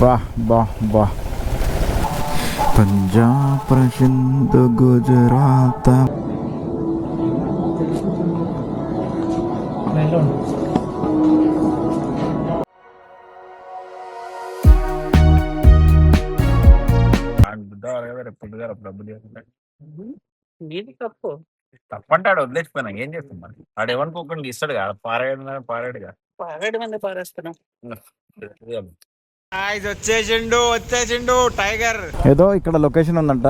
బా బా బా పంజాబ్ ప్రసింద్ గుజరాత్ నీది తప్పు తప్పంటాడు వదిలేసిపోయినా ఏం చేస్తాం మరి ఆడు ఏమనుకోకుండా ఇస్తాడు కదా పారాడుగా పారాడు మంది పారేస్తున్నాం వచ్చేసిండు టైగర్. ఏదో ఇక్కడ లొకేషన్ ఉందంట.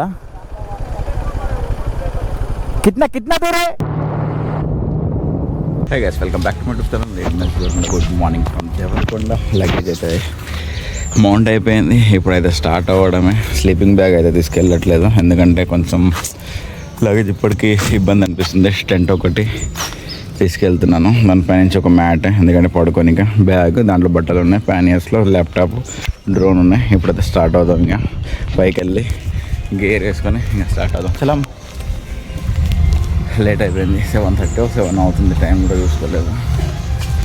కిట్నా కిట్నా దూరే. Hey guys, welcome back to my YouTube channel. Good morning from Devarakonda. Luggage అయితే మౌంట్ అయిపోయింది, ఇప్పుడైతే స్టార్ట్ అవ్వడమే. స్లీపింగ్ బ్యాగ్ అయితే తీసుకెళ్ళట్లేదు, ఎందుకంటే కొంచెం లగేజ్ ఇప్పటికీ ఇబ్బంది అనిపిస్తుంది. టెంట్ ఒకటి తీసుకెళ్తున్నాను, దానిపై నుంచి ఒక మ్యాట్, ఎందుకంటే పడుకోనిక బ్యాగ్, దాంట్లో బట్టలు ఉన్నాయి, ప్యానియర్స్లో ల్యాప్టాప్, డ్రోన్ ఉన్నాయి. ఇప్పుడైతే స్టార్ట్ అవుదాం. ఇక పైకి వెళ్ళి గేర్ వేసుకొని ఇంకా స్టార్ట్ అవుదాం. చాలా లేట్ అయిపోయింది, 7:30 or 7 అవుతుంది. టైం కూడా చూసుకోలేదు.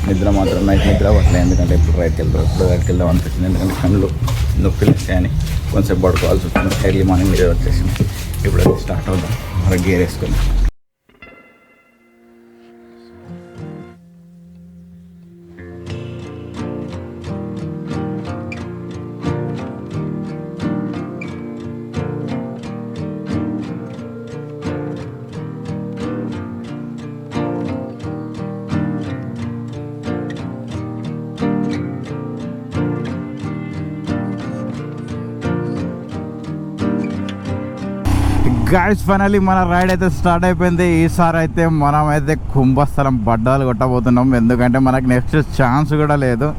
నిద్ర మాత్రం నైట్ నిద్ర పట్టలేదు, ఎందుకంటే ఇప్పుడు రైట్కి వెళ్తారు, ఇప్పుడు రైట్కి వెళ్దాం అనిపించింది. ఎందుకంటే కళ్ళు నొప్పిలు వచ్చాయని కొంచెం పడుకోవాల్సి వచ్చింది. ఎర్లీ మార్నింగ్ నిద్ర వచ్చేసింది. ఇప్పుడైతే స్టార్ట్ అవుదాం మరి గేర్ వేసుకొని. గాయ్స్, ఫైనల్లీ మన రైడ్ అయితే స్టార్ట్ అయిపోయింది. ఈసారి అయితే మనం అయితే కుంభస్థలం బడ్డాలు కొట్టబోతున్నాం, ఎందుకంటే మనకి నెక్స్ట్ ఛాన్స్ కూడా లేదు.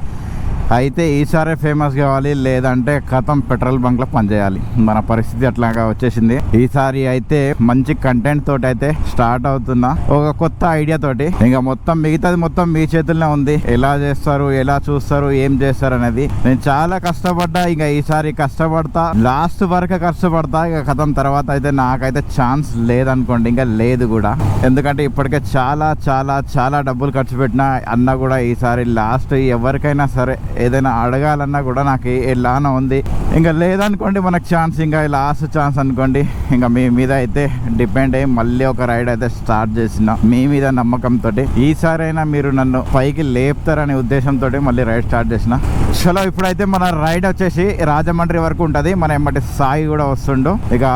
అయితే ఈసారి ఫేమస్ కావాలి, లేదంటే కథం పెట్రోల్ బంక్లో పనిచేయాలి. మన పరిస్థితి అట్లాగా వచ్చేసింది. ఈసారి అయితే మంచి కంటెంట్ తోటి అయితే స్టార్ట్ అవుతున్నా, ఒక కొత్త ఐడియా తోటి. ఇంకా మొత్తం మిగతాది మొత్తం మీ చేతుల్లో ఉంది. ఎలా చేస్తారు, ఎలా చూస్తారు, ఏం చేస్తారు అనేది. నేను చాలా కష్టపడ్డా, ఇంకా ఈసారి కష్టపడతా, లాస్ట్ వరకు కష్టపడతా. ఇక కథం తర్వాత అయితే నాకైతే ఛాన్స్ లేదనుకోండి, ఇంకా లేదు కూడా. ఎందుకంటే ఇప్పటికే చాలా చాలా చాలా డబ్బులు ఖర్చు పెట్టినా అన్న కూడా ఈసారి లాస్ట్ ఎవరికైనా సరే ఏదైనా అడగాలన్నా కూడా నాకు ఎలానో ఉంది. ఇంకా లేదనుకోండి మనకు ఛాన్స్, ఇంకా లాస్ట్ ఛాన్స్ అనుకోండి. ఇంకా మీ మీద అయితే డిపెండ్ అయ్యి మళ్ళీ ఒక రైడ్ అయితే స్టార్ట్ చేసిన, మీ మీద నమ్మకంతో. ఈసారైనా మీరు నన్ను పైకి లేపుతారనే ఉద్దేశంతో మళ్ళీ రైడ్ స్టార్ట్ చేసిన. చలో, ఇప్పుడైతే మన రైడ్ వచ్చేసి రాజమండ్రి వరకు ఉంటుంది. మన ఎమ్మటి సాయి కూడా వస్తుండు. ఇక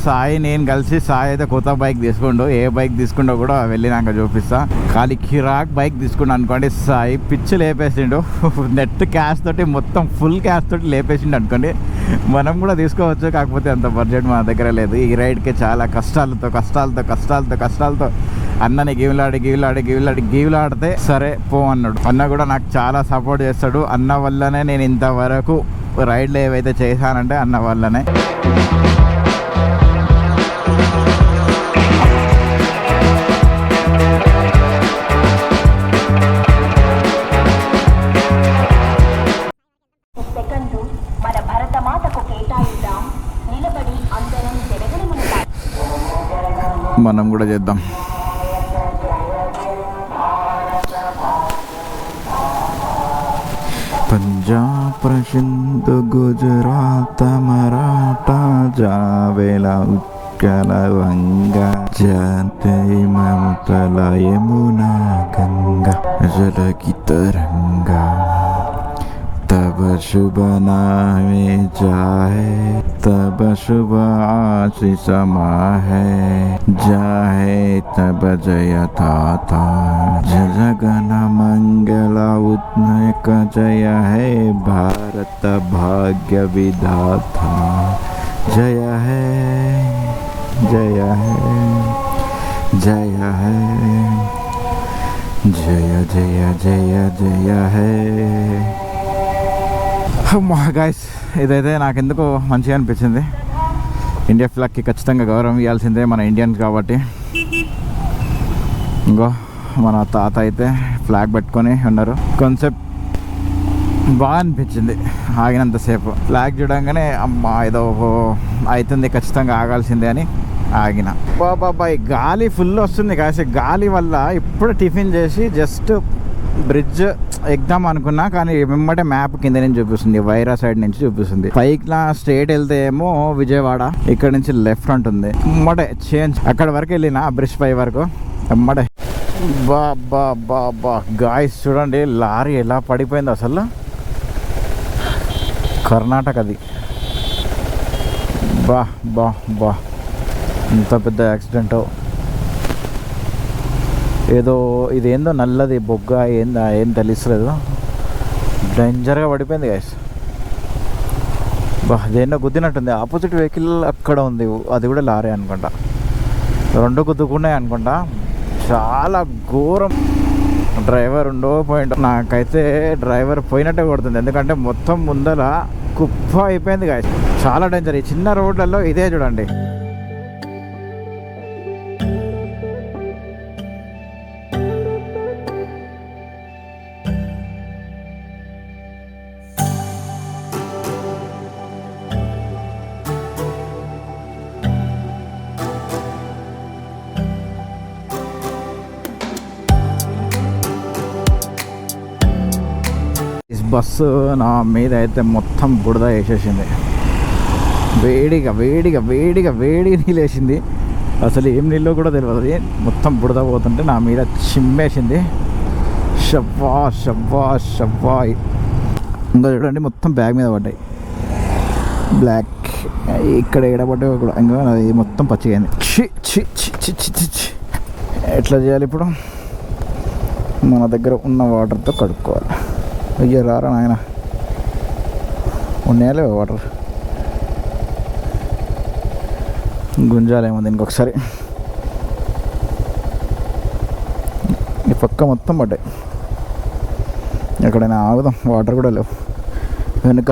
సాయి నేను కలిసి, సాయి అయితే కొత్త బైక్ తీసుకుండు. ఏ బైక్ తీసుకుండో కూడా వెళ్ళినాక చూపిస్తా. ఖాళీ కిరాక్ బైక్ తీసుకుండు అనుకోండి. సాయి పిచ్చి లేపేసిండు, నెట్ క్యాష్ తోటి, మొత్తం ఫుల్ క్యాష్ తోటి లేపేసిండు అనుకోండి. మనం కూడా తీసుకోవచ్చు, కాకపోతే అంత బడ్జెట్ మన దగ్గర లేదు. ఈ రైడ్కి చాలా కష్టాలతో అన్నని గీవులాడితే సరే పో అన్నాడు. అన్న కూడా నాకు చాలా సపోర్ట్ చేస్తాడు. అన్న వల్లనే నేను ఇంతవరకు రైడ్లు ఏవైతే చేశానంటే అన్న వల్లనే. మనం కూడా చేద్దాం. పంజాబ్ ప్రసింద్ గుజరాత్ మరాఠా జావేలా ఉత్కల వంగా జాతై మమతల యమునా గంగా జలకి తరంగా तब शुभ नामे जाए तब शुभ आशीष समाहे जाए तब जय दाता जगन मंगल उन्नयक जय है भारत भाग्य विधाता जय है जय है जय है जय जय जय जय है. గాయస్, ఇదైతే నాకెందుకు మంచిగా అనిపించింది. ఇండియా ఫ్లాగ్కి ఖచ్చితంగా గౌరవం ఇవ్వాల్సిందే, మన ఇండియన్స్ కాబట్టి. ఇంకో మన తాత అయితే ఫ్లాగ్ పెట్టుకొని ఉన్నారు. కాన్సెప్ట్ బాగా అనిపించింది ఆగినంతసేపు. ఫ్లాగ్ చూడంగానే అమ్మ ఏదో అవుతుంది, ఖచ్చితంగా ఆగాల్సిందే అని ఆగిన. బాబాయ్ గాలి ఫుల్ వస్తుంది. కాసి గాలి వల్ల ఇప్పుడు టిఫిన్ చేసి జస్ట్ బ్రిడ్జ్ ఎగ్దాం అనుకున్నా, కానీ వెంబడే మ్యాప్ కింద నుంచి చూపిస్తుంది, వైరా సైడ్ నుంచి చూపిస్తుంది. పైకి స్ట్రేట్ వెళ్తే ఏమో విజయవాడ, ఇక్కడ నుంచి లెఫ్ట్ ఉంటుంది. వెంబడే చేంజ్ అక్కడ వరకు వెళ్ళిన బ్రిడ్జ్ పై వరకు వెంబడే. బా బా బా బా గాయస్ చూడండి లారీ ఎలా పడిపోయింది అసలు. కర్ణాటకది. బా బా బా ఇంత పెద్ద యాక్సిడెంట్. ఏదో ఇదేందో నల్లది బొగ్గ ఏందా ఏం తెలుస్తలేదు, డేంజర్గా పడిపోయింది గాయస్. బా దేన్నో గుద్దినట్టుంది. ఆపోజిట్ వెహికల్ అక్కడ ఉంది, అది కూడా లారీ అనుకుంటా. రెండు గుద్దుకున్నాయి అనుకుంటా. చాలా ఘోరం. డ్రైవర్ ఉండో పాయింట్. నాకైతే డ్రైవర్ పోయినట్టే కొడుతుంది, ఎందుకంటే మొత్తం ముందర కుప్ప అయిపోయింది గాయస్. చాలా డేంజర్. ఈ చిన్న రోడ్లలో ఇదే చూడండి. బస్సు నా మీద అయితే మొత్తం బుడద వేసేసింది. వేడిగా వేడిగా వేడిగా వేడి నీళ్ళు వేసింది. అసలు ఏం నీళ్ళు కూడా తెలియదు. మొత్తం బుడద పోతుంటే నా మీద చిమ్మేసింది. షబ్బా షబ్బా షబ్బా. ఇంకా చూడండి మొత్తం బ్యాగ్ మీద పడ్డాయి బ్లాక్. ఇక్కడ ఎడబడ్డాయి కూడా. ఇంకా అది మొత్తం పచ్చిగైంది. చి చి చి చి చి చి చి. ఎట్లా చేయాలి ఇప్పుడు? మన దగ్గర ఉన్న వాటర్తో కడుక్కోవాలి. అయ్యో రారా నాయన, ఉన్నాయాలే వాటర్. గుంజాలేమో దీనికి ఒకసారి. ఈ పక్క మొత్తం పడ్డాయి. ఎక్కడైనా ఆగుదాం, వాటర్ కూడా లేవు. వెనుక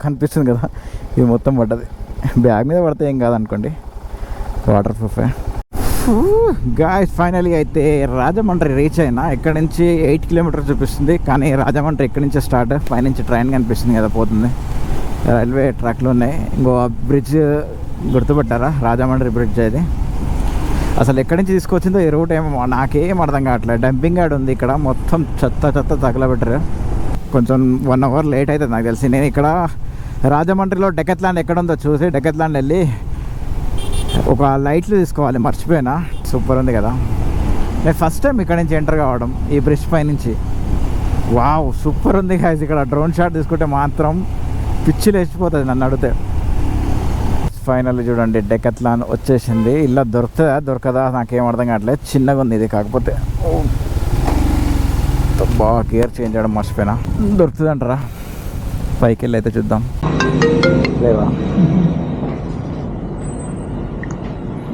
కనిపిస్తుంది కదా, ఇవి మొత్తం పడ్డది. బ్యాగ్ మీద పడితే ఏం కాదనుకోండి, వాటర్ ప్రూఫే. గాయస్ ఫైనల్గా అయితే రాజమండ్రి రీచ్ అయినా. ఇక్కడ నుంచి 8 కిలోమీటర్స్ చూపిస్తుంది, కానీ రాజమండ్రి ఇక్కడి నుంచే స్టార్ట్. పైనుంచి ట్రైన్ కనిపిస్తుంది కదా పోతుంది. రైల్వే ట్రాక్లు ఉన్నాయి. ఇంకో బ్రిడ్జ్ గుర్తుపెట్టారా? రాజమండ్రి బ్రిడ్జ్ అది. అసలు ఎక్కడి నుంచి తీసుకొచ్చిందో ఈ రూట్ ఏమో నాకేం అర్థం కావట్లేదు. డంపింగ్ యార్డ్ ఉంది ఇక్కడ, మొత్తం చెత్త చెత్త తగలబెట్టారు. కొంచెం 1 అవర్ లేట్ అవుతుంది నాకు తెలిసి. నేను ఇక్కడ రాజమండ్రిలో డెకత్లాండ్ ఎక్కడ ఉందో చూసి డెకత్లాండ్ వెళ్ళి ఒక లైట్లు తీసుకోవాలి, మర్చిపోయినా. సూపర్ ఉంది కదా. నేను ఫస్ట్ టైం ఇక్కడ నుంచి ఎంటర్ కావడం ఈ బ్రిడ్జ్ పై నుంచి. వావ్ సూపర్ ఉంది గాయ్స్. ఇక్కడ డ్రోన్ షాట్ తీసుకుంటే మాత్రం పిచ్చి లేచిపోతుంది నన్ను అడిగితే. ఫైనల్ చూడండి డెకత్లాన్ వచ్చేసింది. ఇలా దొరుకుతుందా దొరకదా నాకేం అర్థం కావట్లేదు. చిన్నగా ఉంది ఇది, కాకపోతే బాగా గేర్ చేంజ్ చేయడం మర్చిపోయినా. దొరుకుతుంది అంటారా? పైకి వెళ్ళి అయితే చూద్దాం. లేవా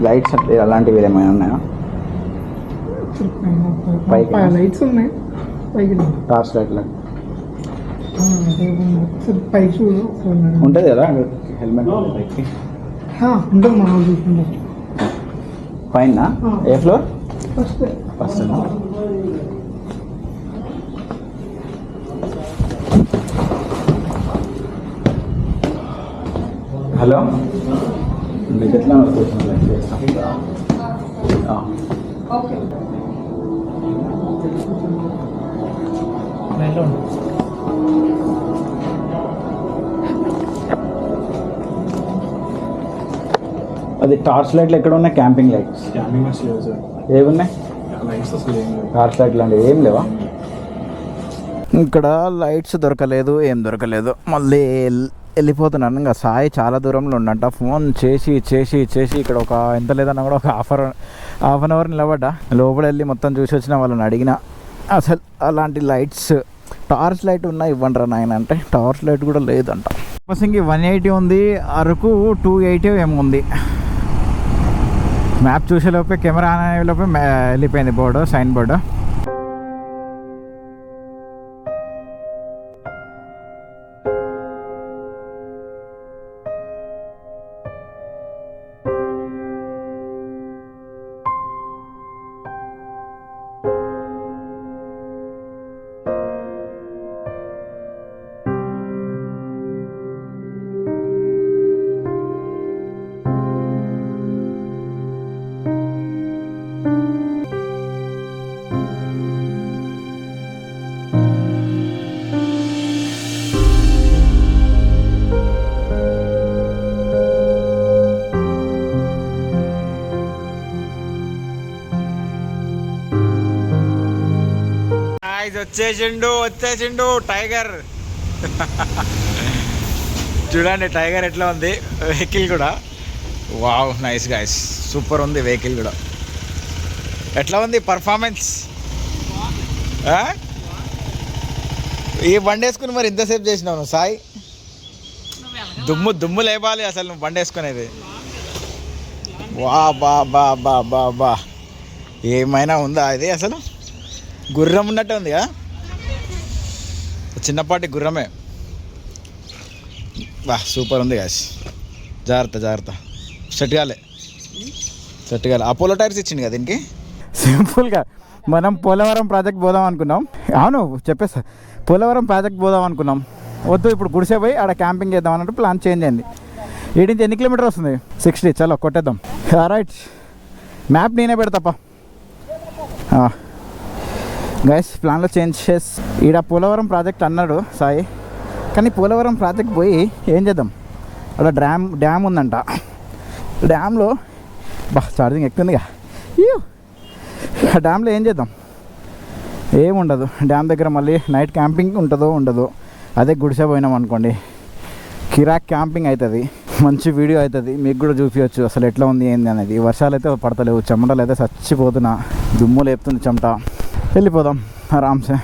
లైట్స్ అంటే అలాంటివి ఏమైనా ఉన్నాయా? పైకి లైట్స్ ఉన్నాయి, పైకి టార్చ్ లైట్ లాగా పైకి చూడు ఉంటుంది కదా హెల్మెట్ పైకి ఉంటుంది. మనం చూసుకుంటాం పైన. ఏ ఫ్లోర్? First first. హలో మీకు ఎట్లా ఓకే. అది టార్చ్ లైట్లు ఎక్కడ ఉన్నాయి? క్యాంపింగ్ లైట్స్ ఏమున్నాయి? టార్చ్ లైట్ లాంటివి ఏం లేవా? ఇక్కడ లైట్స్ దొరకలేదు, ఏం దొరకలేదు. మళ్ళీ వెళ్ళిపోతున్నాను. ఇంకా సాయి చాలా దూరంలో ఉండంట. ఫోన్ చేసి చేసి చేసి ఇక్కడ ఒక ఎంత లేదన్నా కూడా ఒక హాఫ్ అన్ అవర్ నిలబడ్డా. లోపల వెళ్ళి మొత్తం చూసి వచ్చిన వాళ్ళని అడిగిన, అసలు అలాంటి లైట్స్ టార్చ్ లైట్ ఉన్నాయి ఇవ్వండి నాయన అంటే టార్చ్ లైట్ కూడా లేదంట. బస్సింగ్ 180 ఉంది, అరకు 280 ఏమో ఉంది. మ్యాప్ చూసేలోపే కెమెరా ఆన్ అయ్యేలోపే వెళ్ళిపోయింది బోర్డు, సైన్ బోర్డు. వచ్చేసిండు టైగర్. చూడండి టైగర్ ఎట్లా ఉంది, వెహికల్ కూడా. వావ్, నైస్ గైస్, సూపర్ ఉంది వెహికల్ కూడా. ఎట్లా ఉంది పర్ఫార్మెన్స్? ఈ బండి వేసుకుని మరి ఇంతసేపు చేసినావు నువ్వు సాయి? దుమ్ము లేపాలి అసలు నువ్వు బండి వేసుకునేది. వా బా బా బా బా బా, ఏమైనా ఉందా ఇది? అసలు గుర్రం ఉన్నట్టే ఉంది కదా, చిన్నపాటి గుర్రమే. బా సూపర్ ఉంది గాయస్. జాగ్రత్త సెట్ కాలే. అపోలో టైర్స్ ఇచ్చింది కదా దీనికి. సింపుల్గా మనం పోలవరం ప్రాజెక్ట్ పోదాం అనుకున్నాం. అవును చెప్పేస్తా, పోలవరం ప్రాజెక్ట్ పోదాం అనుకున్నాం. వద్దు, ఇప్పుడు గుడిసే పోయి ఆడ క్యాంపింగ్ చేద్దాం అన్నట్టు ప్లాన్ చేంజ్ అయింది. ఈడించి ఎన్ని కిలోమీటర్ వస్తుంది? 60. చలో కొట్టేద్దాం. రైట్, మ్యాప్ నేనే పెడతాప గైస్. ప్లాన్లో చేంజ్ చేసి ఈడ పోలవరం ప్రాజెక్ట్ అన్నాడు సాయి, కానీ పోలవరం ప్రాజెక్ట్ పోయి ఏం చేద్దాం? అక్కడ డ్యామ్ ఉందంట. డ్యామ్లో ఛార్జింగ్ ఎక్కుతుందిగా. ఆ డ్యామ్లో ఏం చేద్దాం? ఏముండదు. డ్యామ్ దగ్గర మళ్ళీ నైట్ క్యాంపింగ్ ఉంటుందో ఉండదో. అదే గుడిసె పోయినాం అనుకోండి, కిరాక్ క్యాంపింగ్ అవుతుంది, మంచి వీడియో అవుతుంది, మీకు కూడా చూపించవచ్చు అసలు ఎట్లా ఉంది ఏంది అనేది. వర్షాలు అయితే పడతలేవు, చెమటలు అయితే చచ్చిపోతున్నా, దుమ్ము లేపుతుంది చెమట. వెళ్ళిపోదాం ఆరామ్సే.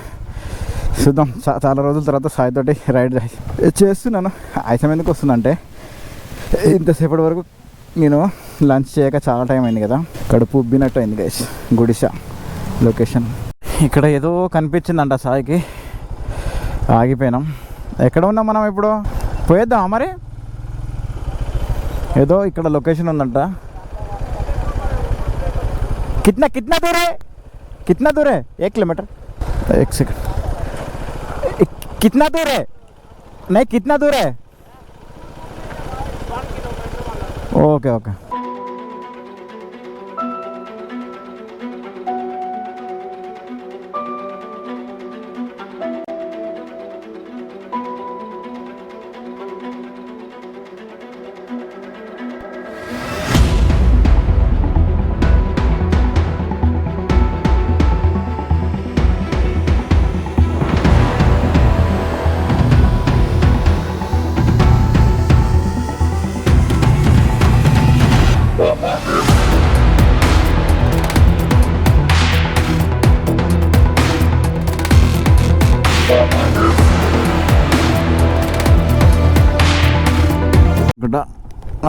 చూద్దాం, చాలా రోజుల తర్వాత సాయితోటి రైడ్ చేస్తున్నాను. ఆయాసం ఎందుకు వస్తుందంటే, ఇంతసేపటి వరకు నేను లంచ్ చేయక చాలా టైం అయింది కదా, కడుపు ఉబ్బినట్టు అయింది గైస్. గుడిస లొకేషన్ ఇక్కడ ఏదో కనిపించిందంట సాయికి, ఆగిపోయినాం. ఎక్కడ ఉన్నాం మనం ఇప్పుడు? పోయేద్దాం మరి. ఏదో ఇక్కడ లొకేషన్ ఉందంట. కిतना दूर है 1 किलोमीटर? 1 सेकंड, कितना दूर है? नहीं, कितना दूर है? ओके.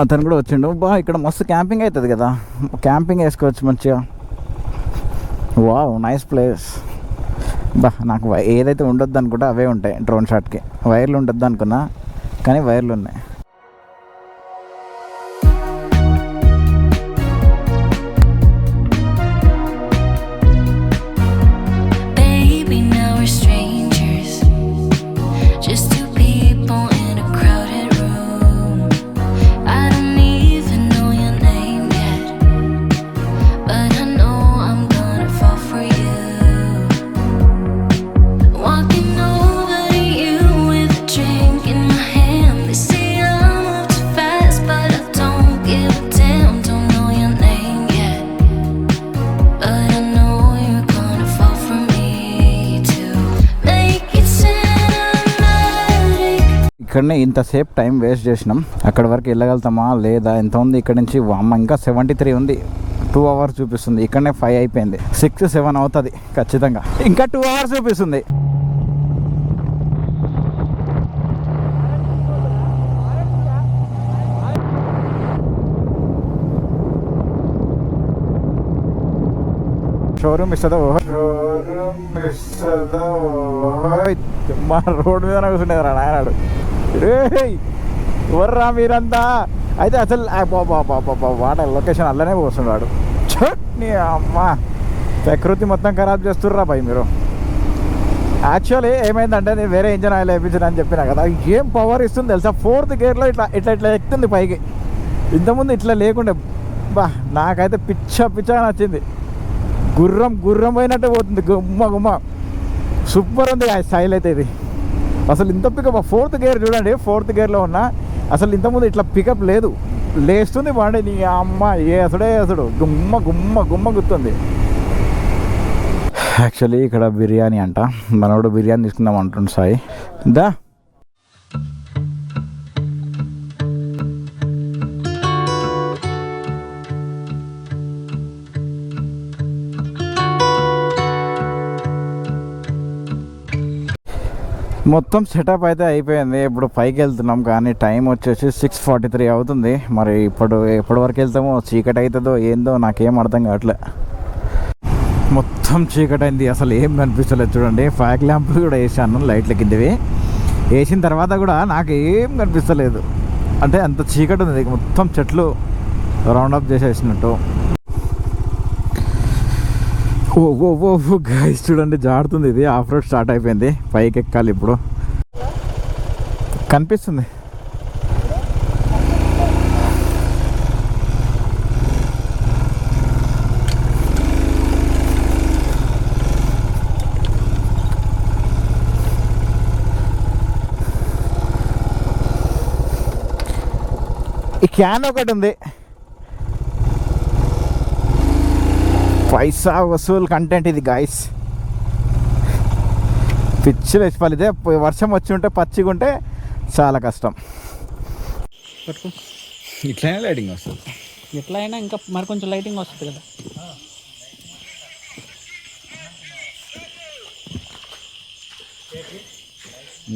అతను కూడా వచ్చిండు. ఇక్కడ మస్తు క్యాంపింగ్ అవుతుంది కదా, క్యాంపింగ్ వేసుకోవచ్చు మంచిగా. Wow, nice place. నాకు ఏదైతే ఉండొద్దు అనుకుంటా అవే ఉంటాయి డ్రోన్ షాట్కి. వైర్లు ఉండొద్దు అనుకున్నా, కానీ వైర్లు ఉన్నాయి. ఇక్కడనే ఇంతసేపు టైం వేస్ట్ చేసినాం. అక్కడ వరకు వెళ్ళగలుగుతామా లేదా? ఎంత ఉంది ఇక్కడ నుంచి? అమ్మ, ఇంకా 73 ఉంది. 2 hours చూపిస్తుంది. ఇక్కడనే 5 అయిపోయింది. 6, 7 అవుతుంది ఖచ్చితంగా. ఇంకా 2 hours చూపిస్తుంది. షోరూమ్ ఇస్తుందా? మా రోడ్డు మీద కూర్చుండేది రా నాయనాడు. ఎవర్రా మీరంతా? అయితే అసలు వాడ లొకేషన్ అల్లనే పోస్తున్నాడు. నీ అమ్మ, ప్రకృతి మొత్తం ఖరాబ్ చేస్తుర్రా భయ్ మీరు. యాక్చువల్లీ ఏమైందంటే, నేను వేరే ఇంజన్ ఆయిల్ వేయించిన అని చెప్పినా కదా, ఏం పవర్ ఇస్తుంది తెలుసా? 4th గేర్లో ఇట్లా ఎక్కుతుంది పైకి. ఇంతకుముందు ఇట్లా లేకుండే. నాకైతే పిచ్చగా నచ్చింది. గుర్రం పోయినట్టే పోతుంది, గుమ్మ. సూపర్ ఉంది ఆ స్టైల్ అయితే. ఇది అసలు ఇంత పికప్ 4th గేర్ చూడండి, 4th గేర్లో ఉన్నా. అసలు ఇంతకుముందు ఇట్లా పికప్ లేదు, లేస్తుంది బాండి. నీ అమ్మ, అసడు గుమ్మ గుర్తుంది. యాక్చువల్లీ ఇక్కడ బిర్యానీ అంట, మనోడు బిర్యానీ తీసుకుందాం అంటుండు సాయి. దా మొత్తం సెటప్ అయితే అయిపోయింది. ఇప్పుడు పైకి వెళ్తున్నాం కానీ టైం వచ్చేసి 6:43 అవుతుంది. మరి ఎప్పటి వరకు వెళ్తామో, చీకటి అవుతుందో ఏందో నాకేం అర్థం కావట్లే. మొత్తం చీకటి అయింది, అసలు ఏం కనిపించలేదు. చూడండి, ఫాగ్ ల్యాంపులు కూడా వేసాను, లైట్ల కిందవి వేసిన తర్వాత కూడా నాకు ఏం కనిపిస్తలేదు. అంటే అంత చీకటి ఉంది, మొత్తం చెట్లు రౌండప్ చేసేసినట్టు. ఓ ఓ ఓ గైస్ చూడండి, జాడుతుంది. ఇది ఆఫ్ రోడ్ స్టార్ట్ అయిపోయింది, పైకి ఎక్కాలి ఇప్పుడు. కనిపిస్తుంది. ఈ క్యాన్ ఒకటి ఉంది, పైసా వసూలు కంటెంట్ ఇది గాయస్. పిచ్చిలు వేసిపోవాలి. ఇదే వర్షం వచ్చి ఉంటే, పచ్చిగా ఉంటే చాలా కష్టం. ఇట్లనే లైటింగ్ వస్తుంది. ఎట్లా అయినా ఇంకా మరి కొంచెం లైటింగ్ వస్తుంది కదా.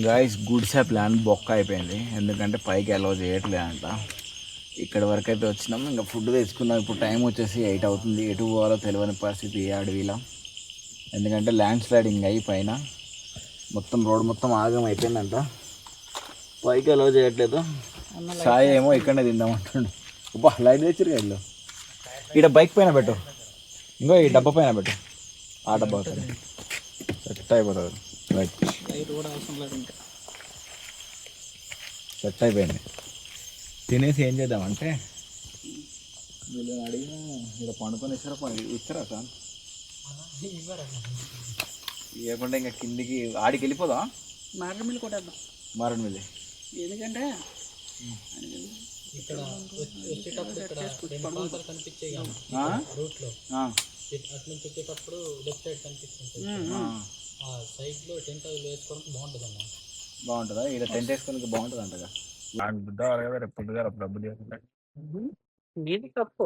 గాయస్ గుడిసే ప్లాన్ బొక్క అయిపోయింది, ఎందుకంటే పైకి అలౌ చేయట్లేదంట. ఇక్కడ వరకు అయితే వచ్చినాం, ఇంకా ఫుడ్ తెచ్చుకున్నాం. ఇప్పుడు టైం వచ్చేసి 8 అవుతుంది. ఎటు పోవాలో తెలియని పరిస్థితి ఏ అడవిలో, ఎందుకంటే ల్యాండ్ స్లైడింగ్ అయ్యి పైన మొత్తం రోడ్ మొత్తం ఆగం అయిపోయిందంట. పైకి అలౌ చేయట్లేదు. సాయి ఏమో ఇక్కడనే తిందామంటుండు. అబ్బా లైట్ తెచ్చారు కదా ఇల్లు. ఇక్కడ బైక్ పైన పెట్టు, ఇంకో ఈ డబ్బా పైన పెట్టు, ఆ డబ్బా సెట్ అయిపోతుంది. రైట్, లైట్ కూడా అవసరం లేదు ఇంకా. సెట్ అయిపోయింది. తినేసి ఏం చేద్దామంటే, వీళ్ళని అడిగినా ఇక్కడ పండుకొని ఇస్తారా సార్? ఇవ్వకుండా ఇంకా కిందికి ఆడికి వెళ్ళిపోదా? మారేడుమిల్లి కొట్టేద్దాం. మారేడుమిల్లి ఎందుకంటే ఇక్కడ వచ్చేటప్పుడు ఇక్కడ కనిపించే రూట్లో అటు నుంచి వచ్చేటప్పుడు లెఫ్ట్ సైడ్ కనిపిస్తుంది. ఆ సైడ్లో టెంట్ అవి వేసుకోవడానికి బాగుంటుంది అన్న. బాగుంటుందా? ఇక్కడ టెంట్ వేసుకోవడానికి బాగుంటుంది అంటగా. నాకు బుద్ధ రేపు పొద్దుగా డబ్బులు చేసుకుంటా. నీది తప్పు.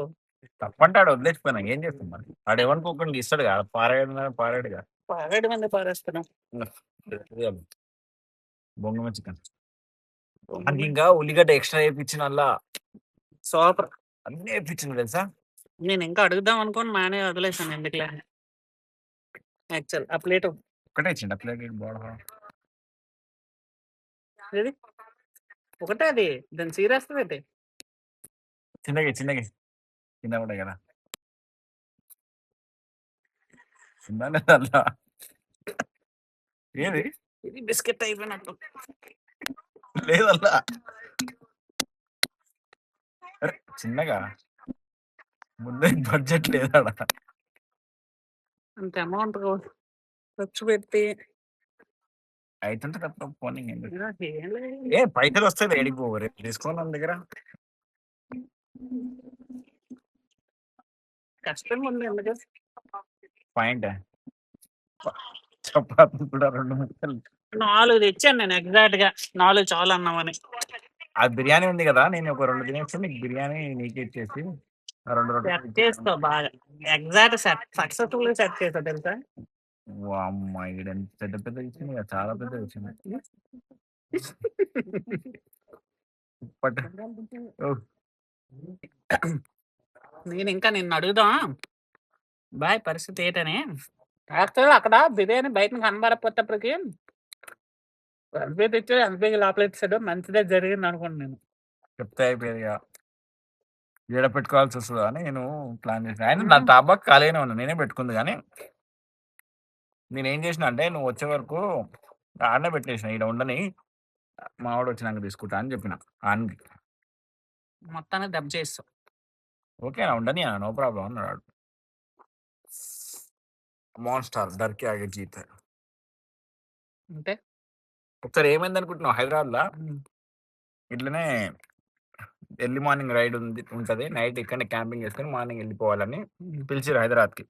తప్పంటే ఆడు వదిలేసిపోయినా ఏం చేస్తాం మరి? ఆడు ఏమనుకోకుండా ఇస్తాడు కదా, పారాడుగా పారేడు మంది పారేస్తున్నాం. బొంగ చికెన్ అది ఇంకా ఉల్లిగడ్డ ఎక్స్ట్రా వేయించిన వల్ల సూపర్. అన్నీ వేయించింది తెలుసా. నేను ఇంకా అడుగుదాం అనుకోని మానే వదిలేసాను. ఎందుకులే యాక్చువల్ ఆ ప్లేట్ ఒక్కటే ఇచ్చిండు ఆ ప్లేట్ ఇది ఒకటే, అది దాన్ని సీరియస్గా అయితే చిన్నగా కింద కూడా కదా అలా ఏది ఇది బిస్కెట్ అయిపోయినట్టు లేదల్లా. అరే చిన్నగా ముందే బడ్జెట్ లేదా అంత అమౌంట్ ఖర్చు పెట్టి అయితుంటే తప్ప పోనీ ఏం లేదు. ఏ పైసలు వస్తాయి ఏడికి పోవు రేపు తీసుకోవాలి నా దగ్గర. కష్టంగా ఉంది ఎందుకు. పాయింట్ చపాతీ కూడా 2 ముక్కలు. 4 తెచ్చాను నేను, ఎగ్జాక్ట్ గా 4 చాలు అన్నామని. ఆ బిర్యానీ ఉంది కదా, నేను ఒక 2 తినేసి నీకు బిర్యానీ నీకే ఇచ్చేసి 2 సెట్ రొట్టెలు చేస్తావు బాగా, ఎగ్జాక్ట్ సెట్ సక్సెస్ఫుల్ సెట్ చేస్తావు తెలుసా. అమ్మా ఈడ పెద్ద పెద్ద ఇచ్చింది కదా, చాలా పెద్ద ఇచ్చింది. ఓ, నేను ఇంకా నిన్ను అడుగుదా బాయ్ పరిస్థితి ఏంటని. యాక్చువల్ అక్కడ బిర్యానీ బయట కనబడపోతేప్పటికి ఎనభై తెచ్చాడు, 80 లోపల ఇచ్చాడు. మంచిదే జరిగింది అనుకోండి. నేను చెప్తే అయిపోయేది ఇక. ఈడ పెట్టుకోవాల్సి వస్తుందా అని నేను ప్లాన్ చేసిన. ఆయన నా టాబాక్ ఖాళీగానే ఉన్నా, నేనే పెట్టుకుంది. కానీ నేనేం చేసిన అంటే, నువ్వు వచ్చే వరకు ఆడనే పెట్టేసిన, ఈడ ఉండని మావాడు వచ్చినాక తీసుకుంటా అని చెప్పిన. ఆయనకి మొత్తాన్ని దెబ్బ చేస్తావు. ఓకేనా ఉండని అన్న, నో ప్రాబ్లం అన్నాడు. మాన్స్టార్ డర్కి ఆగే జీత్. అంటే ఒకసారి ఏమైంది అనుకుంటున్నావు, హైదరాబాద్లో ఇట్లనే ఎర్లీ మార్నింగ్ రైడ్ ఉంటుంది, నైట్ ఇక్కడనే క్యాంపింగ్ చేసుకొని మార్నింగ్ వెళ్ళిపోవాలని పిలిచిరు హైదరాబాద్కి.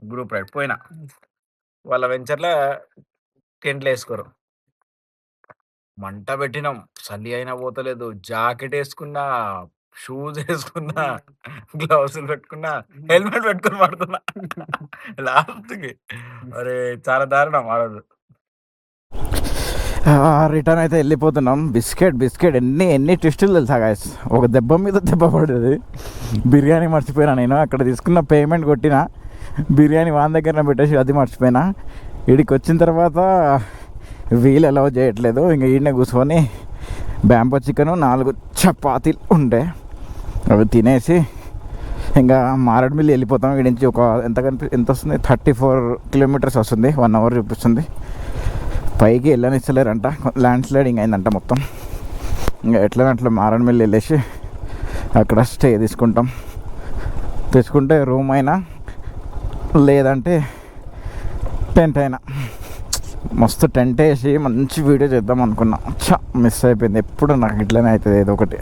గ్రూప్ రైడ్ పోయినా వాళ్ళ వెంచర్లో టెంట్లు వేసుకోరు. మంట పెట్టినాం, చలి అయినా పోతలేదు, జాకెట్ వేసుకున్నా, షూస్ వేసుకున్నా, గ్లౌసులు పెట్టుకున్నా, హెల్మెట్ పెట్టుకుని పడుతున్నా లాస్ట్కి. అరే చాలా దారుణం ఆ రోజు. రిటర్న్ అయితే వెళ్ళిపోతున్నాం. బిస్కెట్ ఎన్ని ట్విస్టులు తెలుసా గాయస్. ఒక దెబ్బ మీద దెబ్బ పడేది. బిర్యానీ మర్చిపోయినా నేను. అక్కడ తీసుకున్న పేమెంట్ కొట్టిన బిర్యానీ వాన్ దగ్గర పెట్టేసి అది మర్చిపోయినా. వీడికి వచ్చిన తర్వాత వీలు అలౌ చేయట్లేదు. ఇంకా ఈయన కూర్చొని బ్యాంబో చికెను 4 చపాతీలు ఉండే అవి తినేసి ఇంకా మారేడుమిల్లి వెళ్ళిపోతాం. వీడి నుంచి ఒక ఎంత వస్తుంది, 34 కిలోమీటర్స్ వస్తుంది, 1 అవర్ చూపిస్తుంది. పైకి వెళ్ళనిస్తలేరంట, ల్యాండ్ స్లైడింగ్ అయిందంట మొత్తం. ఇంకా ఎట్లా అట్లా మారేడుమిల్లి వెళ్ళేసి అక్కడ స్టే తెచ్చుకుంటే రూమ్ అయినా లేదంటే టెంట్ అయినా. మస్తు టెంట్ వేసి మంచి వీడియో చేద్దాం అనుకున్నా. మిస్ అయిపోయింది. ఎప్పుడు నాకు ఇట్లనే అవుతుంది ఏదో ఒకటి.